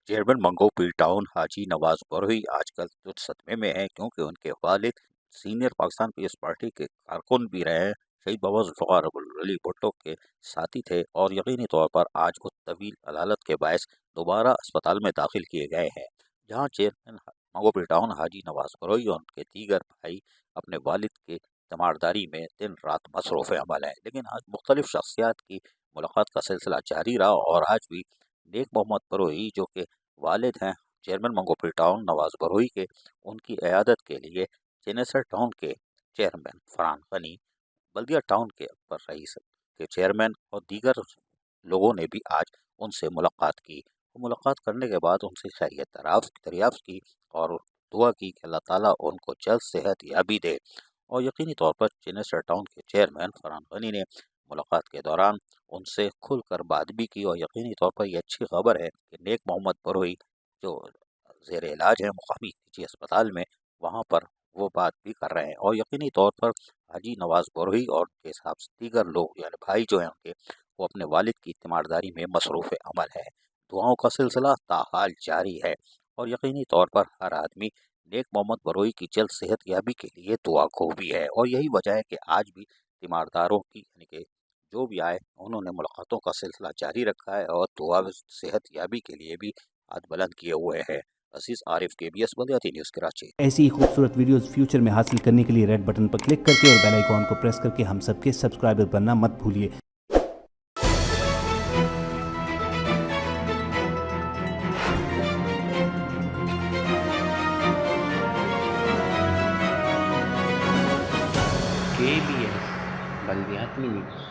Chairman Mangho Pir town हाजी नवाज बरोही आजकल तो सदमे में हैं, क्योंकि उनके वालिद सीनियर पाकिस्तान पीपल्स पार्टी के कारकुन भी रहे हैं, शहीद बाबा जुल्फ़िकार अली भुट्टो के साथी थे और यकीनी तौर पर आज वो तवील अदालत के बायस दोबारा अस्पताल में दाखिल किए गए हैं, जहाँ चेयरमैन मंगो पी टाउन हाजी नवाज बरोही और उनके दीगर भाई अपने वालिद के तीमारदारी में दिन रात मसरूफ़ अमल है। लेकिन आज मुख्तलिफ शख्सियात की मुलाकात का सिलसिला जारी रहा और आज भी नेक मोहम्मद बरोही जो कि वालिद हैं चेयरमैन मंगो पी टाउन नवाज बरोही के, उनकी इयादत के लिए चेनेसर टाउन के चेयरमैन फरहान गनी, बल्दिया टाउन के अपर रईस के चेयरमैन और दीगर लोगों ने भी आज उनसे मुलाकात की। मुलाकात करने के बाद उनसे खैरियत दरियाफ्त की और दुआ की कि अल्लाह ताला उनको जल्द सेहत याबी दे। और यकीनी तौर पर चेनेसर टाउन के चेयरमैन फरहान गनी ने मुलाकात के दौरान उनसे खुलकर बात भी की और यकीनी तौर पर यह अच्छी खबर है कि नेक मोहम्मद बरोही जो ज़ेर इलाज है मुकामी निजी अस्पताल में, वहाँ पर वो बात भी कर रहे हैं और यकीनी तौर पर हाजी नवाज बरोही और उनके साथ दीगर लोग यानी भाई जो हैं उनके, वो अपने वालिद की तीमारदारी में मसरूफ़ अमल है। दुआओं का सिलसिला ताहाल जारी है और यकीनी तौर पर हर आदमी नेक मोहम्मद बरोही की जल्द सेहत याबी के लिए दुआ गो भी है और यही वजह है कि आज भी तीमारदारों की यानी कि जो भी आए उन्होंने मुलाकातों का सिलसिला जारी रखा है और दुआ सेहत याबी के लिए भी हाथ बुलंद किए हुए हैं। अजीज़ आरिफ KBS बल्दियाती न्यूज़ कराची। ऐसी ही खूबसूरत वीडियोस फ्यूचर में हासिल करने के लिए रेड बटन पर क्लिक करके और बेल आइकॉन को प्रेस करके हम सबके सब्सक्राइबर बनना मत भूलिए। KBS बल्दियाती न्यूज़।